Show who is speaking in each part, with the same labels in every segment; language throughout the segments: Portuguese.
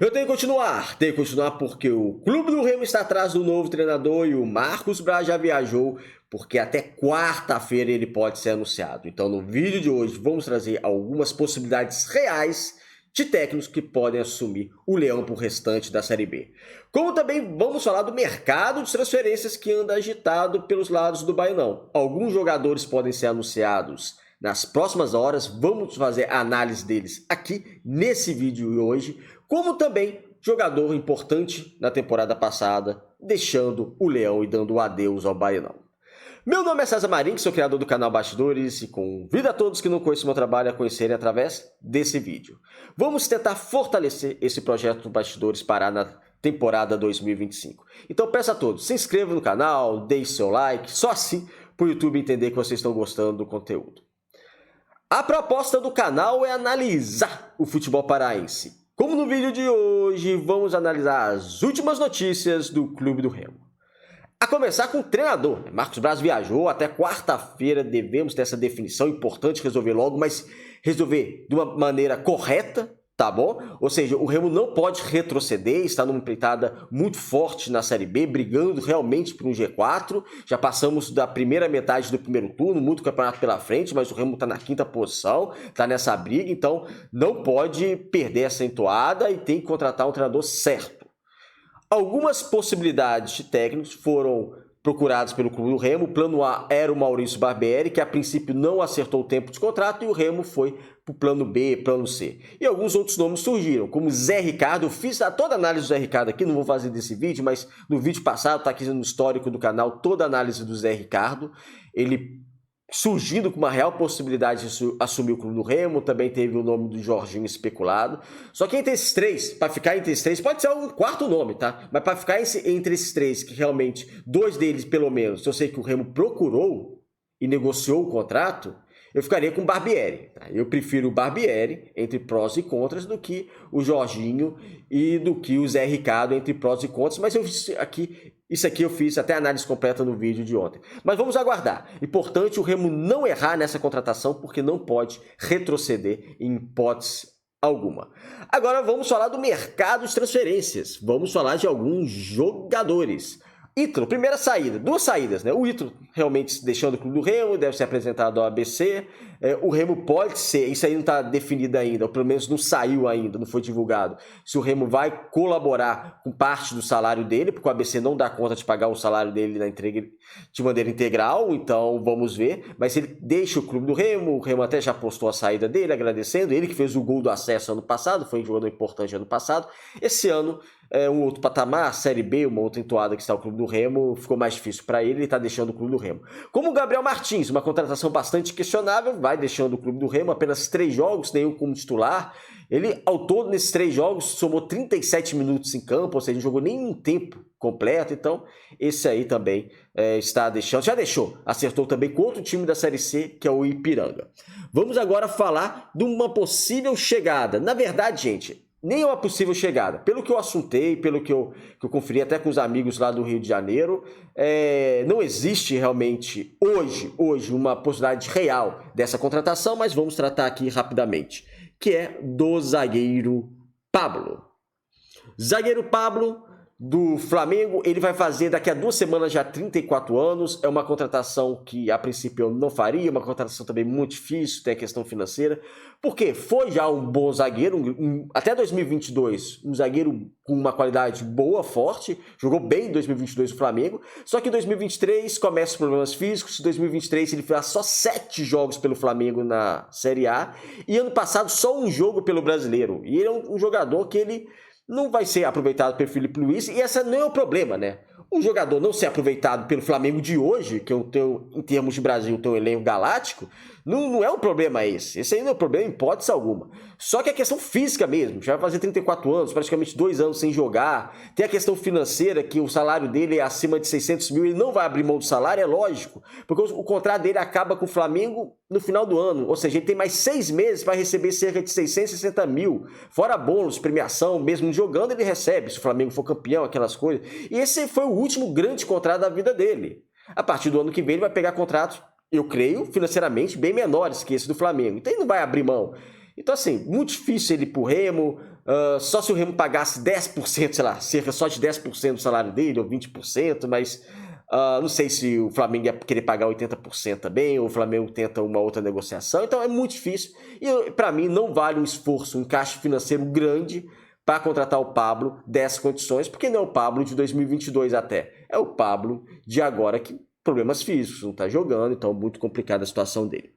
Speaker 1: Eu tenho que continuar porque o Clube do Remo está atrás do novo treinador e o Marcos Braz já viajou, porque até quarta-feira ele pode ser anunciado. Então no vídeo de hoje vamos trazer algumas possibilidades reais de técnicos que podem assumir o Leão para o restante da Série B. Como também vamos falar do mercado de transferências que anda agitado pelos lados do Baianão. Alguns jogadores podem ser anunciados nas próximas horas, vamos fazer a análise deles aqui nesse vídeo de hoje, como também jogador importante na temporada passada, deixando o Leão e dando adeus ao Baianão. Meu nome é César Marim, sou criador do canal Bastidores e convido a todos que não conhecem meu trabalho a conhecerem através desse vídeo. Vamos tentar fortalecer esse projeto do Bastidores para na temporada 2025. Então peço a todos, se inscrevam no canal, deixe seu like, só assim para o YouTube entender que vocês estão gostando do conteúdo. A proposta do canal é analisar o futebol paraense. Como no vídeo de hoje, vamos analisar as últimas notícias do Clube do Remo. A começar com o treinador. Marcos Braz viajou, até quarta-feira devemos ter essa definição, importante resolver logo, mas resolver de uma maneira correta, tá bom? Ou seja, o Remo não pode retroceder, está numa empreitada muito forte na Série B, brigando realmente por um G4. Já passamos da primeira metade do primeiro turno, muito campeonato pela frente, mas o Remo está na quinta posição, está nessa briga, então não pode perder essa entoada e tem que contratar um treinador certo. Algumas possibilidades de técnicos foram procuradas pelo Clube do Remo. O plano A era o Maurício Barbieri, que a princípio não acertou o tempo de contrato, e o Remo foi para o plano B, plano C. E alguns outros nomes surgiram, como Zé Ricardo. Eu fiz toda a análise do Zé Ricardo aqui, não vou fazer desse vídeo, mas no vídeo passado, está aqui no histórico do canal, toda a análise do Zé Ricardo. Ele surgindo com uma real possibilidade de assumir o Clube do Remo, também teve o nome do Jorginho especulado. Só que entre esses três, para ficar entre esses três, pode ser um quarto nome, tá? Mas para ficar entre esses três, que realmente, dois deles pelo menos, eu sei que o Remo procurou e negociou o contrato, eu ficaria com o Barbieri. Tá? Eu prefiro o Barbieri entre prós e contras do que o Jorginho e do que o Zé Ricardo entre prós e contras, mas isso aqui eu fiz até a análise completa no vídeo de ontem. Mas vamos aguardar. Importante o Remo não errar nessa contratação, porque não pode retroceder em hipótese alguma. Agora vamos falar do mercado de transferências. Vamos falar de alguns jogadores. Ítalo, primeira saída, duas saídas, né? O Ítalo realmente deixando o Clube do Remo, deve ser apresentado ao ABC. O Remo pode ser, isso aí não está definido ainda, ou pelo menos não saiu ainda, não foi divulgado, se o Remo vai colaborar com parte do salário dele, porque o ABC não dá conta de pagar o salário dele de maneira integral, então vamos ver. Mas ele deixa o Clube do Remo, o Remo até já postou a saída dele, agradecendo, ele que fez o gol do acesso ano passado, foi um jogador importante ano passado. Esse ano, um outro patamar, Série B, uma outra entoada que está o Clube do Remo, ficou mais difícil para ele está deixando o Clube do Remo. Como o Gabriel Martins, uma contratação bastante questionável, vai deixando o Clube do Remo, apenas 3 jogos, nenhum como titular. Ele, ao todo, nesses 3 jogos, somou 37 minutos em campo, ou seja, não jogou nenhum tempo completo, então esse aí também está deixando, já deixou, acertou também com outro time da Série C, que é o Ipiranga. Vamos agora falar de uma possível chegada. Na verdade, gente, nem uma possível chegada. Pelo que eu assuntei, pelo que eu conferi até com os amigos lá do Rio de Janeiro, não existe realmente hoje uma possibilidade real dessa contratação, mas vamos tratar aqui rapidamente, que é do zagueiro Pablo. Zagueiro Pablo do Flamengo, ele vai fazer daqui a 2 semanas já 34 anos, é uma contratação que a princípio eu não faria, uma contratação também muito difícil, tem a questão financeira, porque foi já um bom zagueiro, até 2022, um zagueiro com uma qualidade boa, forte, jogou bem em 2022 o Flamengo, só que em 2023 começa os problemas físicos, em 2023 ele fez só 7 jogos pelo Flamengo na Série A, e ano passado só um jogo pelo Brasileiro, e ele é um jogador que ele não vai ser aproveitado pelo Felipe Luiz, e esse não é o problema, né? Um jogador não ser aproveitado pelo Flamengo de hoje, que eu tenho, em termos de Brasil, tem um elenco galáctico, não é um problema esse. Esse aí não é um problema em hipótese alguma. Só que a questão física mesmo, já vai fazer 34 anos, praticamente 2 anos sem jogar. Tem a questão financeira, que o salário dele é acima de 600 mil, ele não vai abrir mão do salário, é lógico, porque o contrato dele acaba com o Flamengo no final do ano, ou seja, ele tem mais 6 meses para receber cerca de 660 mil, fora bônus, premiação, mesmo jogando ele recebe, se o Flamengo for campeão, aquelas coisas. E esse foi o último grande contrato da vida dele. A partir do ano que vem ele vai pegar contratos, eu creio, financeiramente bem menores que esse do Flamengo. Então ele não vai abrir mão. Então assim, muito difícil ele ir pro Remo, só se o Remo pagasse 10%, sei lá, cerca só de 10% do salário dele, ou 20%, mas não sei se o Flamengo ia querer pagar 80% também, ou o Flamengo tenta uma outra negociação, então é muito difícil. E para mim não vale um esforço, um encaixe financeiro grande para contratar o Pablo dessas condições, porque não é o Pablo de 2022 até, é o Pablo de agora que problemas físicos, não está jogando, então é muito complicada a situação dele.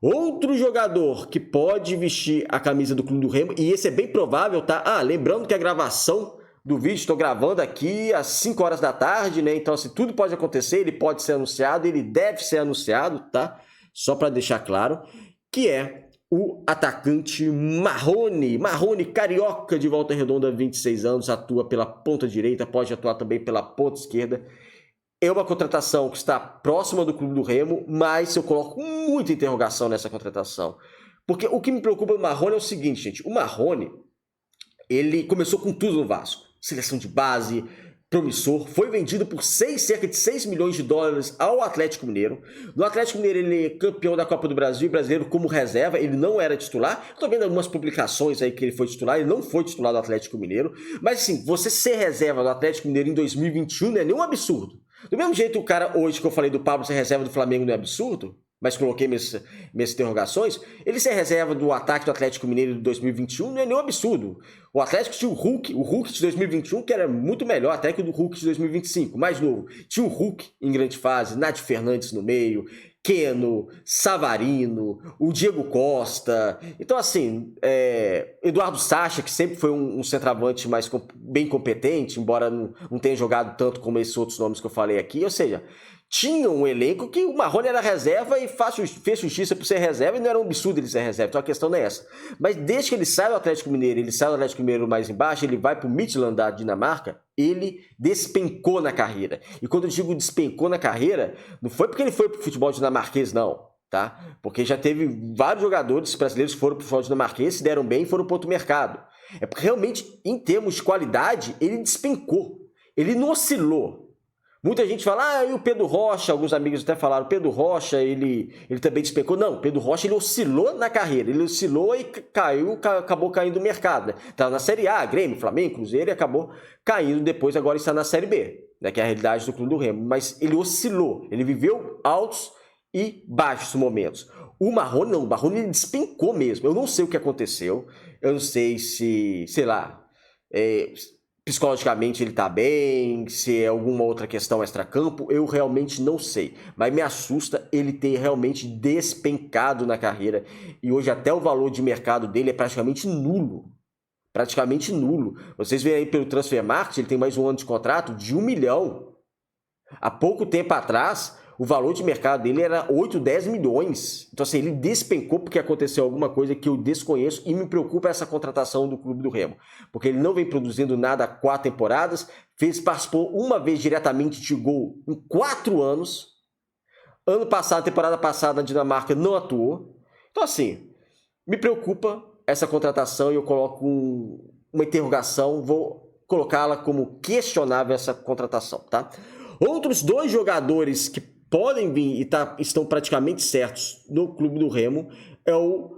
Speaker 1: Outro jogador que pode vestir a camisa do Clube do Remo, e esse é bem provável, tá? Lembrando que a gravação do vídeo, estou gravando aqui às 5 horas da tarde, né? Então, assim, tudo pode acontecer, ele pode ser anunciado, ele deve ser anunciado, tá? Só para deixar claro, que é o atacante Marrone. Marrone, carioca de Volta Redonda, 26 anos, atua pela ponta direita, pode atuar também pela ponta esquerda. É uma contratação que está próxima do Clube do Remo, mas eu coloco muita interrogação nessa contratação. Porque o que me preocupa no Marrone é o seguinte, gente. O Marrone, ele começou com tudo no Vasco. Seleção de base, promissor. Foi vendido por cerca de 6 milhões de dólares ao Atlético Mineiro. No Atlético Mineiro, ele é campeão da Copa do Brasil e brasileiro como reserva. Ele não era titular. Estou vendo algumas publicações aí que ele foi titular. Ele não foi titular do Atlético Mineiro. Mas, assim, você ser reserva do Atlético Mineiro em 2021 não é nenhum absurdo. Do mesmo jeito, o cara hoje que eu falei do Pablo ser reserva do Flamengo não é absurdo, mas coloquei minhas interrogações, ele ser reserva do ataque do Atlético Mineiro de 2021 não é nenhum absurdo. O Atlético tinha o Hulk de 2021, que era muito melhor até que o do Hulk de 2025, mais novo. Tinha o Hulk em grande fase, Nath Fernandes no meio, Keno, Savarino, o Diego Costa. Então, assim, Eduardo Sacha, que sempre foi um centroavante bem competente, embora não tenha jogado tanto como esses outros nomes que eu falei aqui. Ou seja, tinha um elenco que o Marrone era reserva e fez justiça por ser reserva, e não era um absurdo ele ser reserva, então a questão não é essa. Mas desde que ele sai do Atlético Mineiro, mais embaixo, ele vai para o Midtjylland da Dinamarca, ele despencou na carreira. E quando eu digo despencou na carreira, não foi porque ele foi para o futebol dinamarquês, não. Tá? Porque já teve vários jogadores brasileiros que foram para o futebol dinamarquês, se deram bem e foram para outro mercado. É porque realmente, em termos de qualidade, ele despencou. Ele não oscilou. Muita gente fala, e o Pedro Rocha, alguns amigos até falaram, o Pedro Rocha, ele também despencou. Não, o Pedro Rocha, ele oscilou na carreira, ele oscilou e acabou caindo do mercado. Né? Estava na Série A, Grêmio, Flamengo, Cruzeiro, e acabou caindo depois, agora está na Série B, né, que é a realidade do Clube do Remo. Mas ele oscilou, ele viveu altos e baixos momentos. O Marrone não, o Marrone ele despencou mesmo. Eu não sei o que aconteceu, eu não sei se, sei lá... psicologicamente ele tá bem, se é alguma outra questão extracampo, eu realmente não sei. Mas me assusta ele ter realmente despencado na carreira. E hoje até o valor de mercado dele é praticamente nulo. Praticamente nulo. Vocês veem aí pelo Transfermarkt, ele tem mais um ano de contrato de 1 milhão. Há pouco tempo atrás, o valor de mercado dele era 8, 10 milhões. Então, assim, ele despencou porque aconteceu alguma coisa que eu desconheço e me preocupa essa contratação do Clube do Remo. Porque ele não vem produzindo nada há 4 temporadas, participou uma vez diretamente de gol em 4 anos. Ano passado, temporada passada, na Dinamarca, não atuou. Então, assim, me preocupa essa contratação e eu coloco uma interrogação, vou colocá-la como questionável essa contratação, tá? Outros 2 jogadores que podem vir e estão praticamente certos no Clube do Remo é o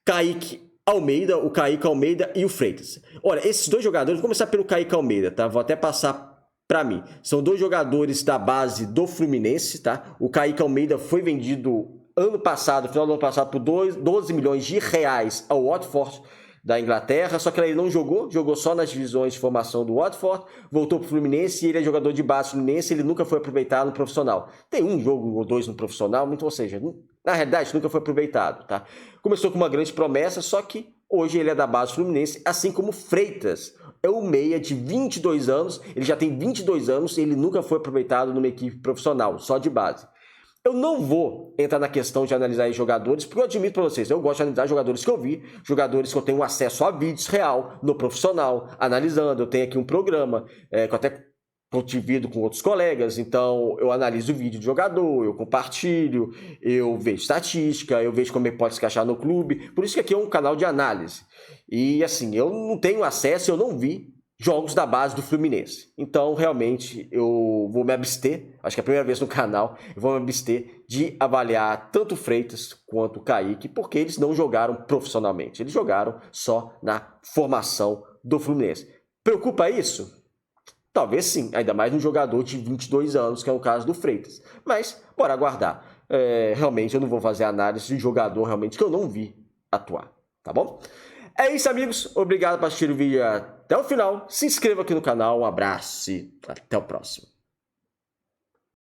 Speaker 1: Kaique Almeida e o Freitas. Olha, esses 2 jogadores, vou começar pelo Kaique Almeida, tá? Vou até passar para mim. São 2 jogadores da base do Fluminense, tá? O Kaique Almeida foi vendido ano passado, final do ano passado, por 12 milhões de reais ao Watford da Inglaterra, só que ele não jogou só nas divisões de formação do Watford, voltou para o Fluminense e ele é jogador de base do Fluminense, ele nunca foi aproveitado no profissional. Tem um jogo ou 2 no profissional, então, ou seja, na realidade nunca foi aproveitado, tá? Começou com uma grande promessa, só que hoje ele é da base do Fluminense, assim como Freitas, é um meia de 22 anos, ele já tem 22 anos e ele nunca foi aproveitado numa equipe profissional, só de base. Eu não vou entrar na questão de analisar os jogadores, porque eu admito para vocês, eu gosto de analisar jogadores que eu vi, jogadores que eu tenho acesso a vídeos real, no profissional, analisando. Eu tenho aqui um programa que eu até divido com outros colegas, então eu analiso o vídeo de jogador, eu compartilho, eu vejo estatística, eu vejo como ele pode se encaixar no clube, por isso que aqui é um canal de análise. E assim, eu não tenho acesso, eu não vi jogos da base do Fluminense. Então, realmente, eu vou me abster, acho que é a primeira vez no canal, eu vou me abster de avaliar tanto o Freitas quanto o Kaique, porque eles não jogaram profissionalmente, eles jogaram só na formação do Fluminense. Preocupa isso? Talvez sim, ainda mais um jogador de 22 anos, que é o caso do Freitas. Mas, bora aguardar. Realmente, eu não vou fazer análise de jogador realmente que eu não vi atuar, tá bom? É isso, amigos. Obrigado por assistir o vídeo até o final. Se inscreva aqui no canal. Um abraço e até o próximo.